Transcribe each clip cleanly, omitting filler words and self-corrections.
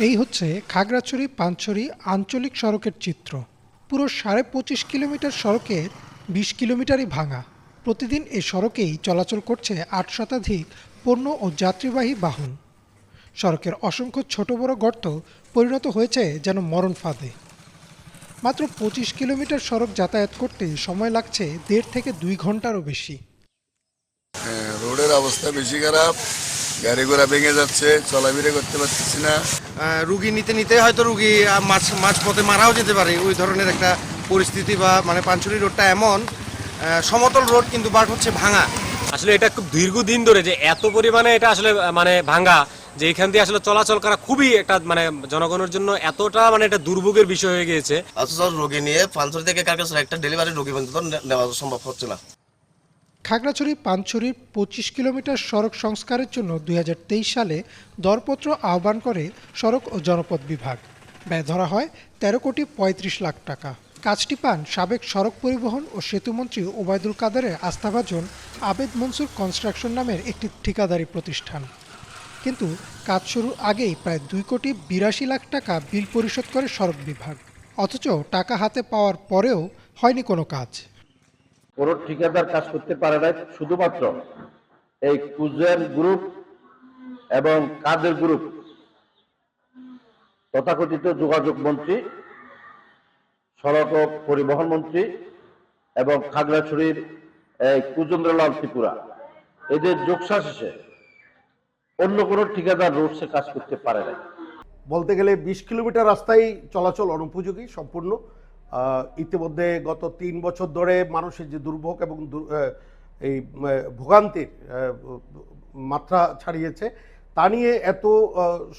এই হচ্ছে খাগড়াছড়ি-পানছড়ি আঞ্চলিক সড়কের চিত্র। পুরো ২৫.৫ কিলোমিটার সড়কের ২০ কিলোমিটারই ভাঙা। প্রতিদিন এই সড়কেই চলাচল করছে ৮ শতাধিক পণ্য ও যাত্রীবাহী বাহন। সড়কের অসংখ্য ছোট বড় গর্ত পরিণত হয়েছে যেন মরণ ফাঁদে। মাত্র ২৫ কিলোমিটার সড়ক যাতায়াত করতে সময় লাগছে ১.৫ থেকে ২ ঘন্টারও বেশি। রোডের অবস্থা বেশি খারাপ, গাড়ি ঘোড়া ভেঙে যাচ্ছে, চলাফেরা করতে পারতেছি না। রুগী নিতে নিতে হয়তো রুগী মাঝপথে মারাও যেতে পারে, ওই ধরনের একটা পরিস্থিতি। বা মানে পানছড়ি রোডটা এমন সমতল রোড কিন্তু বাট হচ্ছে ভাঙা। আসলে এটা খুব দীর্ঘদিন ধরে যে এত পরিমাণে এটা আসলে মানে ভাঙা, যে এখান দিয়ে আসলে চলাচল করা খুবই একটা মানে জনগণের জন্য এতটা মানে এটা দুর্ভোগের বিষয় হয়ে গিয়েছে। অথচ রোগী নিয়ে পানছড়ি থেকে কারখানা একটা ডেলিভারি রোগী পর্যন্ত নেওয়া সম্ভব হচ্ছে না। খাগড়াছড়ি-পানছড়ির ২৫ কিলোমিটার সড়ক সংস্কারের জন্য ২০২৩ সালে দরপত্র আহ্বান করে সড়ক ও জনপথ বিভাগ। ব্যয় ধরা হয় ১৩.৩৫ লাখ টাকা। কাজটি পান সাবেক সড়ক পরিবহন ও সেতুমন্ত্রী ওবায়দুল কাদেরের আস্থাভাজন আবেদ মনসুর কনস্ট্রাকশন নামের একটি ঠিকাদারি প্রতিষ্ঠান। কিন্তু কাজ শুরুর আগেই প্রায় ২.৮২ লাখ টাকা বিল পরিশোধ করে সড়ক বিভাগ। অথচ টাকা হাতে পাওয়ার পরেও হয়নি কোনো কাজ। কোনো ঠিকাদার কাজ করতে পারে না, শুধুমাত্র এই কুজের গ্রুপ এবং কাদের গ্রুপ, তথাকথিত যোগাযোগ মন্ত্রী, সড়ক ও পরিবহন মন্ত্রী এবং খাগড়াছড়ির কুজেন্দ্রলাল ত্রিপুরা, এদের যোগসাজশে অন্য কোনো ঠিকাদার রোডসে কাজ করতে পারে না। বলতে গেলে ২০ কিলোমিটার রাস্তায় চলাচল অনুপযোগী সম্পূর্ণ। ইতিমধ্যে গত ৩ বছর ধরে মানুষের যে দুর্ভোগ এবং এই ভোগান্তির মাত্রা ছাড়িয়েছে, তা নিয়ে এত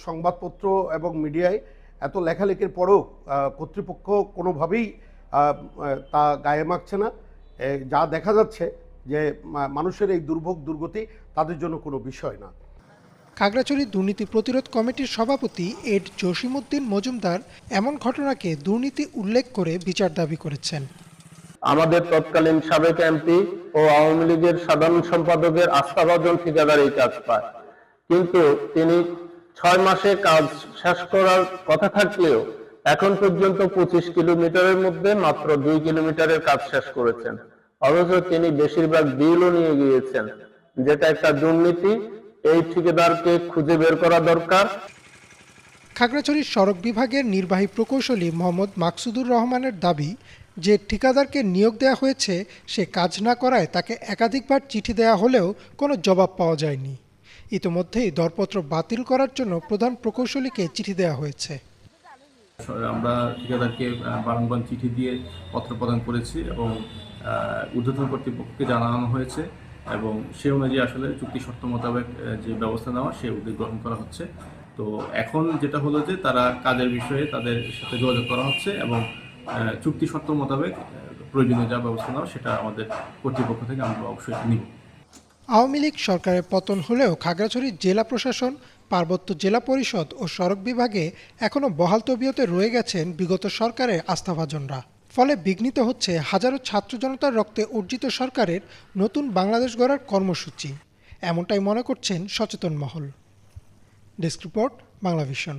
সংবাদপত্র এবং মিডিয়ায় এত লেখালেখির পরেও কর্তৃপক্ষ কোনোভাবেই তা গায়ে মাখছে না। যা দেখা যাচ্ছে যে মানুষের এই দুর্ভোগ দুর্গতি তাদের জন্য কোনো বিষয় না। খাগড়াছড়ি দুর্নীতি প্রতিরোধ কমিটির সভাপতি এড জসিমউদ্দিন মজুমদার এমন ঘটনাকে দুর্নীতি উল্লেখ করে বিচার দাবি করেছেন। আমাদের তৎকালীন সাবেক এমপি ও আওয়ামী লীগের সাধারণ সম্পাদকের আস্থাভাজন ঠিকাদার এই কাজ পায়, কিন্তু তিনি ৬ মাসে কাজ শেষ করার কথা থাকলেও এখন পর্যন্ত ২৫ কিলোমিটারের মধ্যে মাত্র ২ কিলোমিটারের কাজ শেষ করেছেন। অথচ তিনি বেশিরভাগ বিলও নিয়ে গিয়েছেন, যেটা একটা দুর্নীতি। এই ঠিকাদারকে খুঁজে বের করা দরকার। খাগড়াছড়ির সড়ক বিভাগের নির্বাহী প্রকৌশলী মোহাম্মদ মাকসুদুর রহমানের দাবি, যে ঠিকাদারকে নিয়োগ দেওয়া হয়েছে সে কাজ না করায় তাকে একাধিকবার চিঠি দেওয়া হলেও কোনো জবাব পাওয়া যায়নি। ইতিমধ্যেই দরপত্র বাতিল করার জন্য প্রধান প্রকৌশলীকে চিঠি দেওয়া হয়েছে। আমরা ঠিকাদারকে বারংবার চিঠি দিয়ে পত্র প্রদান করেছি এবং ঊর্ধ্বতন কর্তৃপক্ষকে জানানো হয়েছে এবং সে অনুযায়ী আসলে চুক্তি শর্ত মোতাবেক যে ব্যবস্থা নেওয়া সে উদ্যোগ গ্রহণ করা হচ্ছে। তো এখন যেটা হলো যে তারা কাজের বিষয়ে তাদের সাথে যোগাযোগ করা হচ্ছে এবং চুক্তি শর্ত মোতাবেক প্রয়োজনীয় যা ব্যবস্থা নেওয়া সেটা আমাদের কর্তৃপক্ষ থেকে আমরা অবশ্যই নিব। আওয়ামী লীগ সরকারের পতন হলেও খাগড়াছড়ির জেলা প্রশাসন, পার্বত্য জেলা পরিষদ ও সড়ক বিভাগে এখনও বহাল তবিয়তে রয়ে গেছেন বিগত সরকারের আস্থাভাজনরা। ফলে বিঘ্নিত হচ্ছে হাজারো ছাত্র জনতার রক্তে অর্জিত সরকারের নতুন বাংলাদেশ গড়ার কর্মসূচি। এমনটাই মনে করছেন সচেতন মহল। Desk report, Banglavision.